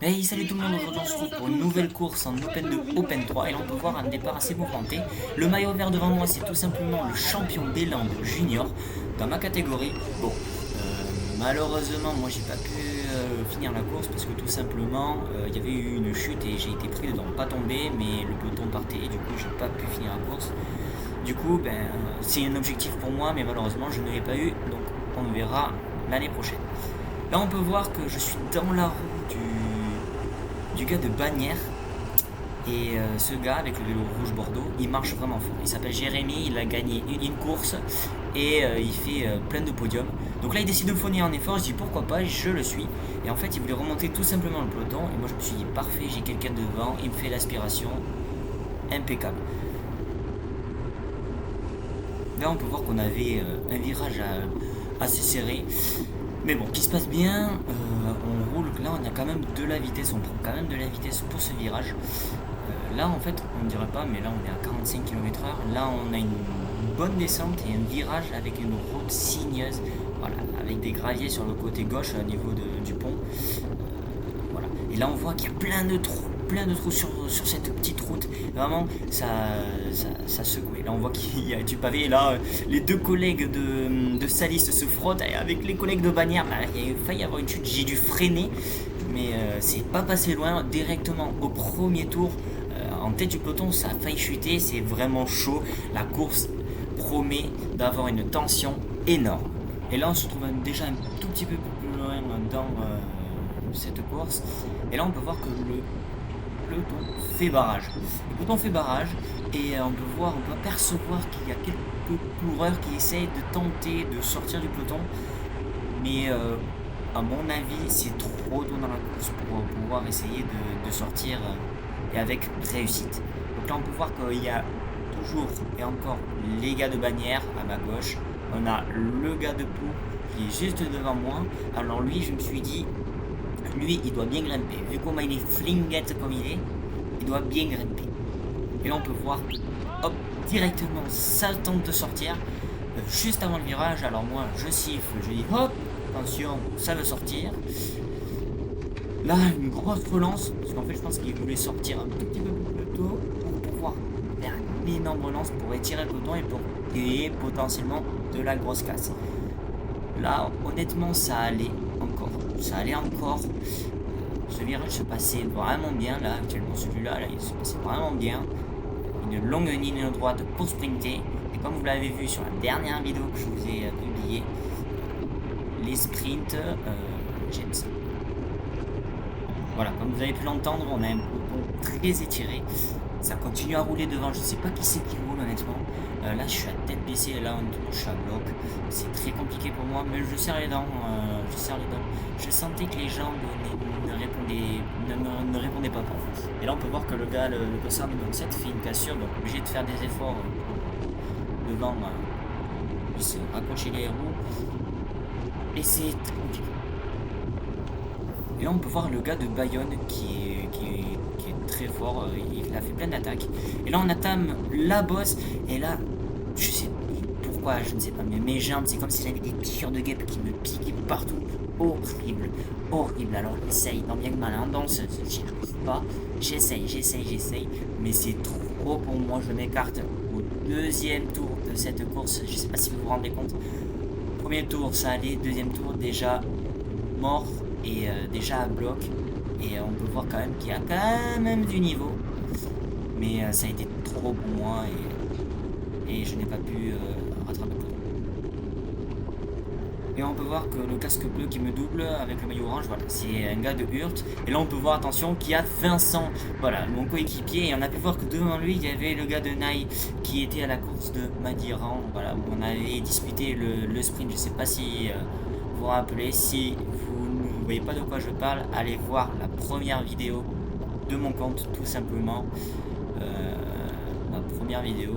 Hey, salut tout le monde, aujourd'hui on se retrouve pour une nouvelle course en Open 2, Open 3 et là on peut voir un départ assez mouvementé. Le maillot vert devant moi c'est tout simplement le champion des Landes junior dans ma catégorie. Bon, malheureusement moi j'ai pas pu finir la course parce que tout simplement il y avait eu une chute et j'ai été pris dedans, pas tombé mais le peloton partait et du coup j'ai pas pu finir la course. Du coup c'est un objectif pour moi mais malheureusement je ne l'ai pas eu donc on verra l'année prochaine. Là on peut voir que je suis dans la roue du gars de Bagnères. Et ce gars avec le vélo rouge Bordeaux, il marche vraiment fort. Il s'appelle Jérémy, il a gagné une course et il fait plein de podiums. Donc là il décide de fournir un effort, je dis pourquoi pas, je le suis. Et en fait il voulait remonter tout simplement le peloton et moi je me suis dit parfait, j'ai quelqu'un devant, il me fait l'aspiration, impeccable. Là on peut voir qu'on avait un virage assez serré. Mais bon, qui se passe bien, on roule, là on a quand même de la vitesse, on prend quand même de la vitesse pour ce virage. Là en fait on ne dirait pas mais là on est à 45 km/h. Là on a une bonne descente et un virage avec une route sinueuse. Voilà, avec des graviers sur le côté gauche au niveau du pont. Voilà. Et là on voit qu'il y a plein de trous sur cette petite route. Vraiment ça secoue. Là on voit qu'il y a du pavé. Et là les deux collègues de Salis se frottent et avec les collègues de Bagnères. Bah, il a failli y avoir une chute, j'ai dû freiner. Mais c'est pas passé loin, directement au premier tour en tête du peloton, ça a failli chuter, c'est vraiment chaud. La course promet d'avoir une tension énorme. Et là, on se trouve déjà un tout petit peu plus loin dans cette course. Et là, on peut voir que le peloton fait barrage. Le peloton fait barrage et on peut apercevoir qu'il y a quelques coureurs qui essayent de tenter de sortir du peloton. Mais à mon avis, c'est trop tôt dans la course pour pouvoir essayer de sortir et avec réussite. Donc là, on peut voir qu'il y a toujours et encore les gars de Bagnères à ma gauche. On a le gars de Pau qui est juste devant moi. Alors lui, je me suis dit, lui, il doit bien grimper. Vu comment il est flinguette comme il doit bien grimper. Et là, on peut voir que, hop, directement, ça tente de sortir. Juste avant le virage, alors moi, je siffle, je dis hop, attention, ça veut sortir. Là, une grosse relance, parce qu'en fait, je pense qu'il voulait sortir un tout petit peu plus tôt pour pouvoir faire une énorme relance pour étirer le peloton et pour créer potentiellement de la grosse casse. Là, honnêtement, ça allait encore. Ça allait encore. Ce virage se passait vraiment bien, là, actuellement, celui-là, là, il se passait vraiment bien. Une longue ligne droite pour sprinter. Et comme vous l'avez vu sur la dernière vidéo que je vous ai publiée, les sprints, j'aime ça. Voilà, comme vous avez pu l'entendre, on a un peloton très étiré. Ça continue à rouler devant. Je ne sais pas qui c'est qui roule honnêtement. Là, je suis à tête baissée. Là, je suis à bloc. C'est très compliqué pour moi, mais je serre les dents. Je sentais que les gens ne répondaient pas. Et là, on peut voir que le gars, le bossard numéro 7, fait une cassure. Donc, obligé de faire des efforts devant. Il se raccrocher les roues. Et c'est très compliqué. Et là, on peut voir le gars de Bayonne qui est très fort. Il a fait plein d'attaques. Et là, on attame la bosse. Et là, je sais pourquoi, je ne sais pas. Mais mes jambes, c'est comme si j'avais des piqûres de guêpes qui me piquaient partout. Horrible. Horrible. Alors, j'essaye tant bien que mal. En danse, j'y arrive pas. J'essaye. Mais c'est trop pour moi. Je m'écarte au deuxième tour de cette course. Je ne sais pas si vous vous rendez compte. Premier tour, ça allait. Deuxième tour, déjà mort. Et déjà à bloc et on peut voir quand même qu'il y a quand même du niveau mais ça a été trop pour moi et je n'ai pas pu rattraper le peloton. Et on peut voir que le casque bleu qui me double avec le maillot orange, voilà, c'est un gars de Hurt. Et là on peut voir, attention, qu'il y a Vincent, voilà, mon coéquipier. Et on a pu voir que devant lui il y avait le gars de Naï qui était à la course de Madiran, voilà, où on avait disputé le sprint. Je sais pas si vous vous rappelez, si vous voyez pas de quoi je parle, allez voir la première vidéo de mon compte tout simplement. Ma première vidéo.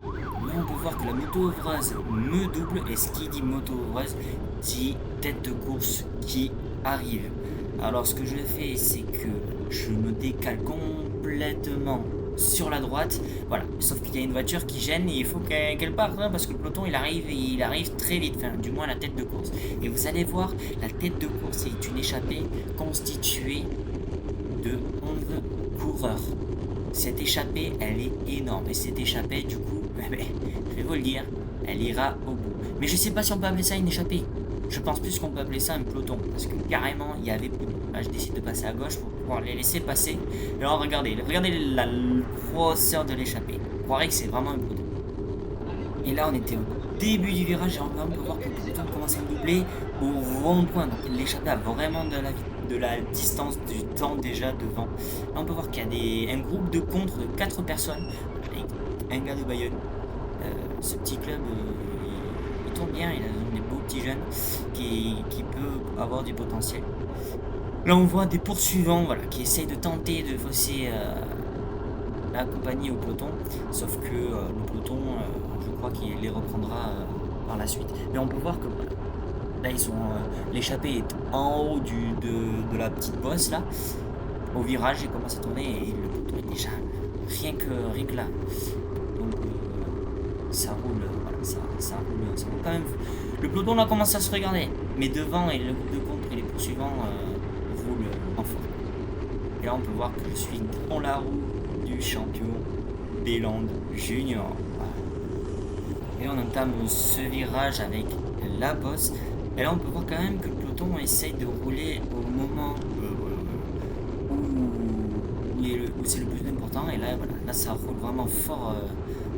Là on peut voir que la moto ovreuse me double et ce qui dit moto ovreuse dit tête de course qui arrive. Alors ce que je fais c'est que je me décale complètement sur la droite. Voilà, sauf qu'il y a une voiture qui gêne et il faut qu'elle parte hein, parce que le peloton il arrive très vite, enfin du moins la tête de course. Et vous allez voir, la tête de course est une échappée constituée de 11 coureurs. Cette échappée, elle est énorme. Et cette échappée, du coup, je vais vous le dire, elle ira au bout. Mais je sais pas si on peut appeler ça une échappée. Je pense plus qu'on peut appeler ça un peloton. Parce que carrément, il y avait beaucoup. Là, je décide de passer à gauche pour pouvoir les laisser passer. Alors, regardez la grosseur de l'échappée. On croirait que c'est vraiment un peloton. Et là, on était au début du virage. Et on peut voir que le peloton commence à doubler au rond-point. Donc, l'échappée a vraiment de la distance du temps déjà devant. Là, on peut voir qu'il y a un groupe de contre de 4 personnes. Avec un gars de Bayonne. Ce petit club, il tourne bien. Il a des beaux petits jeunes qui peut avoir du potentiel. Là, on voit des poursuivants voilà, qui essayent de tenter de fausser la compagnie au peloton. Sauf que le peloton, je crois qu'il les reprendra par la suite. Mais on peut voir que là, l'échappée est en haut de la petite bosse là. Au virage, il commence à tourner et le peloton est déjà rien que là. Donc ça roule, voilà, ça roule quand même. Le peloton là commence à se regarder, mais devant et le groupe de contre et les poursuivants roulent en fort. Et là, on peut voir que je suis dans la roue du champion des Landes Junior. Et on entame ce virage avec la bosse. Et là, on peut voir quand même que le peloton essaye de rouler au moment où c'est le plus important. Et là, voilà, là ça roule vraiment fort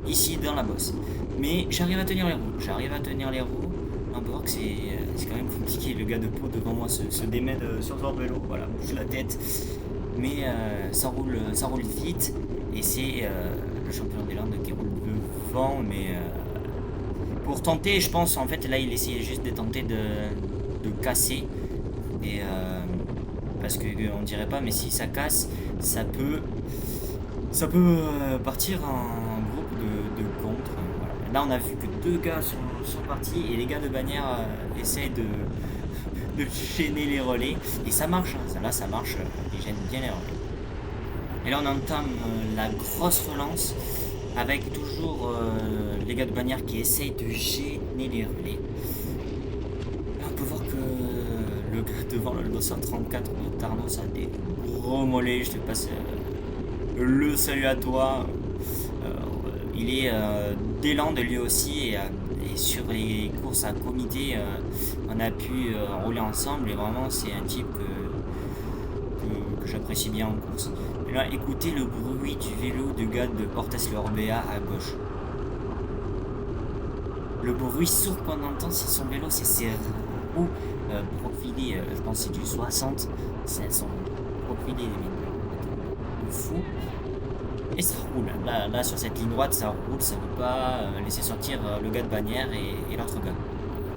ici dans la bosse. Mais j'arrive à tenir les roues. On peut voir que c'est quand même compliqué. Le gars de Pau devant moi se démène sur son vélo. Voilà, bouge la tête. Mais ça roule vite. Et c'est le champion des Landes qui roule devant. Mais pour tenter, je pense, en fait, là, il essayait juste de tenter de casser. Et parce que on dirait pas, mais si ça casse, ça peut partir en groupe de contre. Voilà. Là, on a vu que 2 gars sont partis et les gars de bannière essayent de chaîner les relais. Et ça marche, hein. Là, ça marche. Ils gênent bien les relais. Et là, on entame la grosse relance avec toujours les gars de bannière qui essayent de gêner les relais. Là, on peut voir que le gars devant le 234 de Tarnos a des gros mollets. Je te passe le salut à toi. Il est des Landes lui aussi. Et sur les courses à comité, on a pu rouler ensemble. Et vraiment, c'est un type que j'apprécie bien en course. Et là, écoutez le bruit du vélo de gars de Portes Lorbea à gauche. Le bruit sourd qu'on entend, c'est son vélo, c'est ses roues profilées, je pense que c'est du 60. C'est son profilé de fou. Et ça roule. Là, sur cette ligne droite, ça roule, ça ne veut pas laisser sortir le gars de bannière et l'autre gars.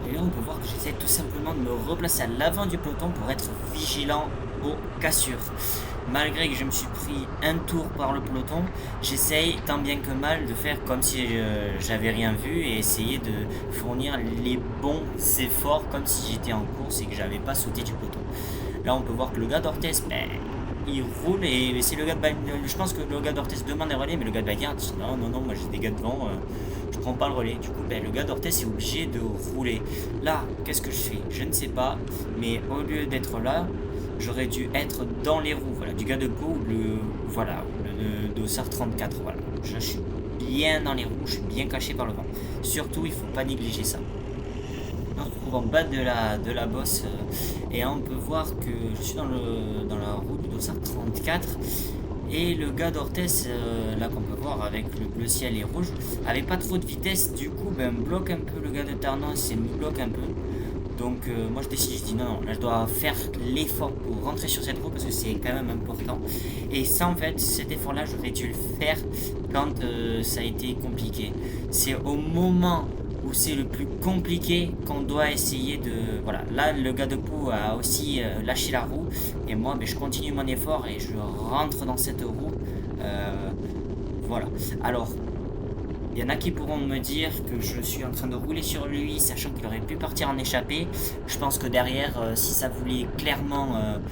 Et là, on peut voir que j'essaie tout simplement de me replacer à l'avant du peloton pour être vigilant aux cassures. Malgré que je me suis pris un tour par le peloton, j'essaye tant bien que mal de faire comme si j'avais rien vu et essayer de fournir les bons efforts comme si j'étais en course et que j'avais pas sauté du peloton. Là, on peut voir que le gars d'Orthez, il roule et c'est le gars de Bagnac. Je pense que le gars d'Orthez demande un relais, mais le gars de Bagnac dit non, moi j'ai des gars devant, je prends pas le relais. Du coup, le gars d'Orthez est obligé de rouler. Là, qu'est-ce que je fais? Je ne sais pas, mais au lieu d'être là, j'aurais dû être dans les roues, voilà, du gars de Pau, le Dossard 34, voilà. Je suis bien dans les roues, je suis bien caché par le vent. Surtout, il faut pas négliger ça. On se retrouve en bas de la bosse et on peut voir que je suis dans la roue du Dossard 34 et le gars d'Orthez, là qu'on peut voir avec le bleu ciel et rouge, avait pas trop de vitesse, du coup, bloque un peu le gars de Tarnos et me bloque un peu. Donc moi je dis non, là je dois faire l'effort pour rentrer sur cette roue parce que c'est quand même important. Et ça en fait, cet effort là j'aurais dû le faire quand ça a été compliqué. C'est au moment où c'est le plus compliqué qu'on doit essayer de... Voilà, là le gars de Pau a aussi lâché la roue et moi je continue mon effort et je rentre dans cette roue. Voilà, alors Il y en a qui pourront me dire que je suis en train de rouler sur lui, sachant qu'il aurait pu partir en échappée. Je pense que derrière, si ça voulait clairement,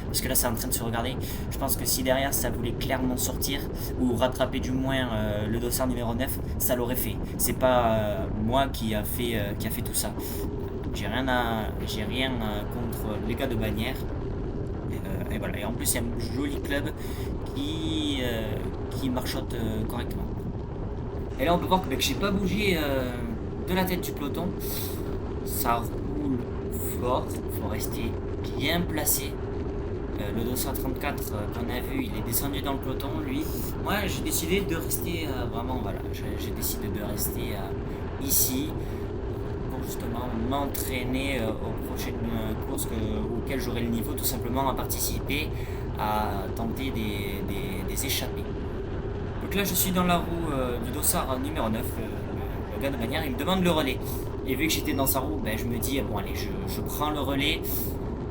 parce que là c'est en train de se regarder, je pense que si derrière ça voulait clairement sortir, ou rattraper du moins le dossard numéro 9, ça l'aurait fait. C'est pas moi qui a fait tout ça. J'ai rien contre les gars de Bagnères. Et voilà. Et en plus, il y a un joli club qui marchote correctement. Et là, on peut voir que j'ai pas bougé de la tête du peloton. Ça roule fort. Il faut rester bien placé. Le 234 qu'on a vu, il est descendu dans le peloton, lui. Moi, j'ai décidé de rester vraiment, voilà. J'ai décidé de rester ici pour justement m'entraîner aux prochaines courses auxquelles j'aurai le niveau, tout simplement à participer, à tenter des échappées. Donc là, je suis dans la roue du dossard numéro 9, le gars de Bagnères, il me demande le relais. Et vu que j'étais dans sa roue, ben, je me dis, bon allez, je prends le relais,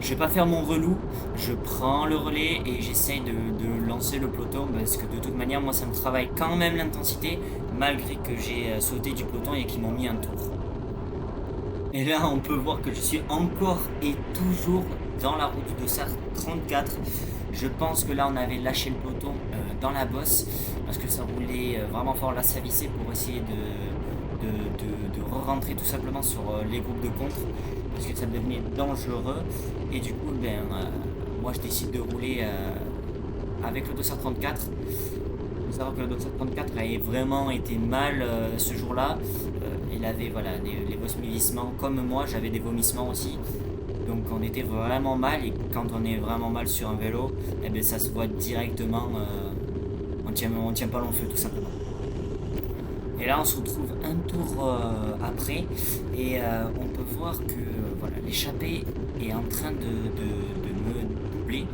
je vais pas faire mon relou, je prends le relais et j'essaye de lancer le peloton, parce que de toute manière, moi, ça me travaille quand même l'intensité, malgré que j'ai sauté du peloton et qu'ils m'ont mis un tour. Et là, on peut voir que je suis encore et toujours dans la roue du dossard 34. Je pense que là, on avait lâché le peloton dans la bosse parce que ça roulait vraiment fort. Là, ça vissait pour essayer de re-rentrer tout simplement sur les groupes de contre parce que ça devenait dangereux. Et du coup, moi, je décide de rouler avec le dossard 34. Il faut savoir que le dossard 34 avait vraiment été mal ce jour-là. Il avait voilà, les vomissements comme moi, j'avais des vomissements aussi. Donc on était vraiment mal et quand on est vraiment mal sur un vélo, eh bien, ça se voit directement, on tient pas long feu tout simplement. Et là on se retrouve un tour après et on peut voir que voilà, l'échappée est en train de me doubler.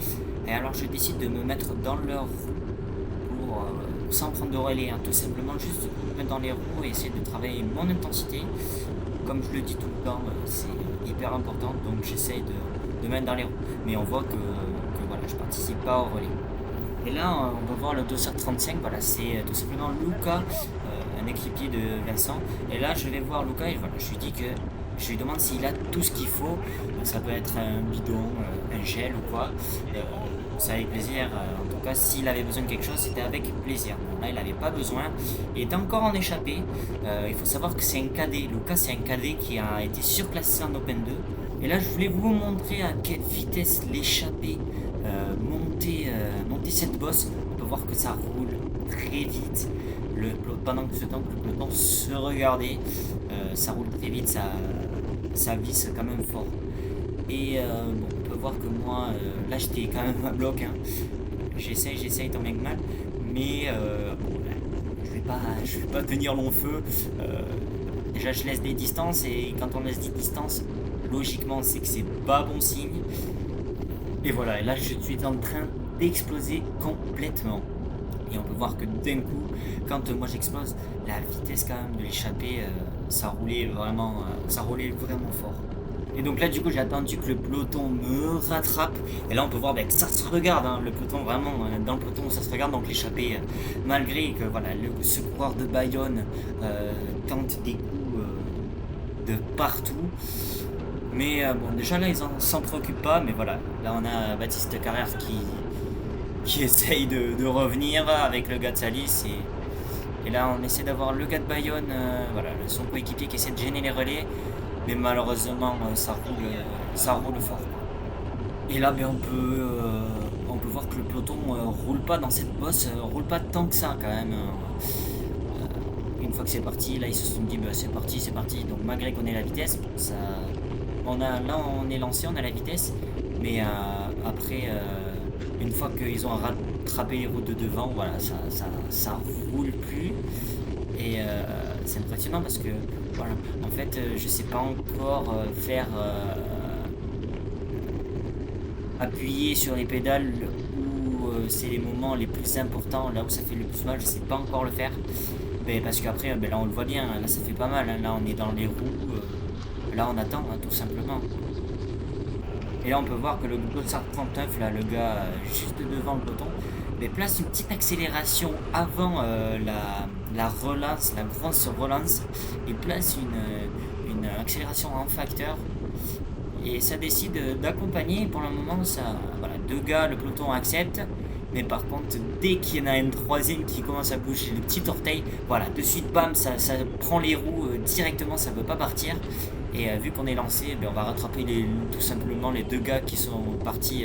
Et alors je décide de me mettre dans leur roue pour, sans prendre de relais, hein, tout simplement juste me mettre dans les roues et essayer de travailler mon intensité. Comme je le dis tout le temps, c'est hyper important, donc j'essaye de mettre dans les roues. Mais on voit que voilà, je participe pas au relais. Et là, on va voir le 235, voilà, c'est tout simplement Luca, un équipier de Vincent. Et là, je vais voir Luca et voilà, je lui demande s'il a tout ce qu'il faut. Ça peut être un bidon, un gel ou quoi. C'est avec plaisir. En tout cas, s'il avait besoin de quelque chose, c'était avec plaisir. Bon, là, il n'avait pas besoin. Il est encore en échappée. Il faut savoir que c'est un cadet. Lucas, c'est un cadet qui a été surclassé en Open 2. Et là, je voulais vous montrer à quelle vitesse l'échappée monter cette bosse. On peut voir que ça roule très vite. Pendant que ce temps que le peloton se regardait, ça roule très vite, ça visse quand même fort. Et bon, on peut voir que moi, là j'étais quand même à bloc, hein. J'essaye tant bien que mal, mais bon, je vais pas tenir long feu. Déjà je laisse des distances et quand on laisse des distances, logiquement c'est que c'est pas bon signe. Et voilà, et là je suis en train d'exploser complètement. Et on peut voir que d'un coup, quand moi j'explose, la vitesse quand même de l'échappée, ça roulait vraiment fort. Et donc là du coup j'ai attendu que le peloton me rattrape. Et là on peut voir que ça se regarde, hein, le peloton vraiment, dans le peloton ça se regarde. Donc l'échappée, malgré que voilà, ce coureur de Bayonne tente des coups de partout. Mais bon, déjà là ils s'en préoccupent pas. Mais voilà, là on a Baptiste Carrère qui essaye de revenir avec le gars de Salis. Et là on essaie d'avoir le gars de Bayonne, voilà, son coéquipier qui essaie de gêner les relais. Mais malheureusement ça roule fort. Et là on peut voir que le peloton roule pas dans cette bosse, roule pas tant que ça quand même. Une fois que c'est parti, là ils se sont dit c'est parti. Donc malgré qu'on ait la vitesse, là on est lancé, on a la vitesse. Mais après, une fois qu'ils ont rattrapé les routes de devant, voilà, ça roule plus. Et c'est impressionnant parce que voilà, en fait je sais pas encore faire appuyer sur les pédales où c'est les moments les plus importants, là où ça fait le plus mal, je sais pas encore le faire. Mais parce qu'après là on le voit bien, là ça fait pas mal, hein, là on est dans les roues, là on attend, hein, tout simplement. Et là on peut voir que le Dossard 39, là le gars juste devant le peloton, mais place une petite accélération avant la relance, la grosse relance, et place une accélération en facteur. Et ça décide d'accompagner. Pour le moment, ça, voilà, deux gars, le peloton accepte. Mais par contre, dès qu'il y en a un troisième qui commence à bouger le petit orteil, voilà, de suite, bam, ça prend les roues directement, ça ne veut pas partir. Et vu qu'on est lancé, on va rattraper tout simplement les deux gars qui sont partis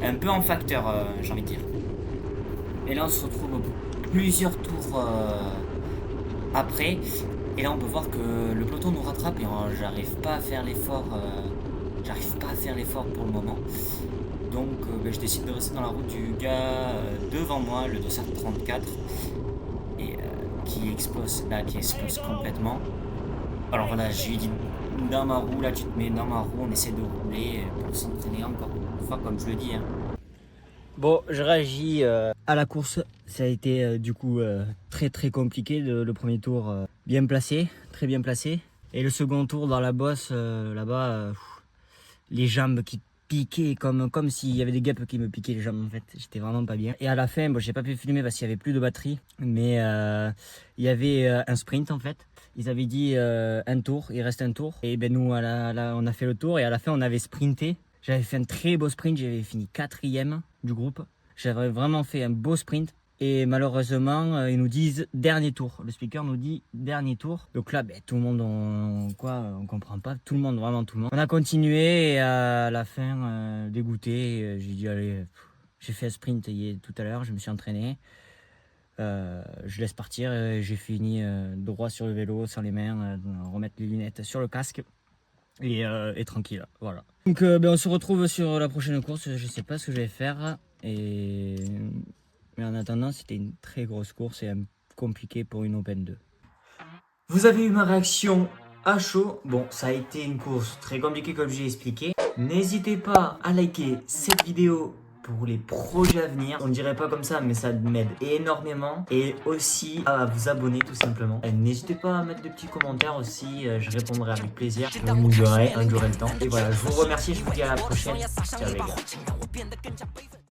un peu en facteur, j'ai envie de dire. Et là, on se retrouve plusieurs tours après. Et là, on peut voir que le peloton nous rattrape et j'arrive pas à faire l'effort. J'arrive pas à faire l'effort pour le moment. Donc je décide de rester dans la route du gars devant moi, le dossard 34, et qui explose complètement. Alors voilà, je lui dis dans ma roue, là tu te mets dans ma roue, on essaie de rouler pour s'entraîner encore une fois comme je le dis. Hein. Bon, je réagis à la course. Ça a été du coup très très compliqué. Le premier tour bien placé, très bien placé. Et le second tour dans la bosse, là-bas, les jambes qui piquaient comme s'il y avait des guêpes qui me piquaient les jambes en fait. J'étais vraiment pas bien. Et à la fin, j'ai pas pu filmer parce qu'il y avait plus de batterie. Mais il y avait un sprint en fait. Ils avaient dit un tour, il reste un tour. Et ben nous, on a fait le tour et à la fin, on avait sprinté. J'avais fait un très beau sprint, j'avais fini 4e du groupe. J'avais vraiment fait un beau sprint. Et malheureusement, ils nous disent dernier tour. Le speaker nous dit dernier tour. Donc là, tout le monde, on comprend pas. Tout le monde, vraiment tout le monde. On a continué et à la fin, dégoûté, j'ai dit allez, j'ai fait un sprint tout à l'heure, je me suis entraîné. Je laisse partir, j'ai fini droit sur le vélo, sans les mains, remettre les lunettes sur le casque. Et tranquille, voilà. Donc on se retrouve sur la prochaine course, je sais pas ce que je vais faire. Mais en attendant, c'était une très grosse course et compliquée pour une Open 2. Vous avez eu ma réaction à chaud. Bon, ça a été une course très compliquée comme j'ai expliqué. N'hésitez pas à liker cette vidéo pour les projets à venir. On ne dirait pas comme ça, mais ça m'aide énormément. Et aussi à vous abonner tout simplement. N'hésitez pas à mettre des petits commentaires aussi, je répondrai avec plaisir. Vous m'aurez le temps. Et voilà, je vous remercie, je vous dis à la prochaine. Ciao les gars.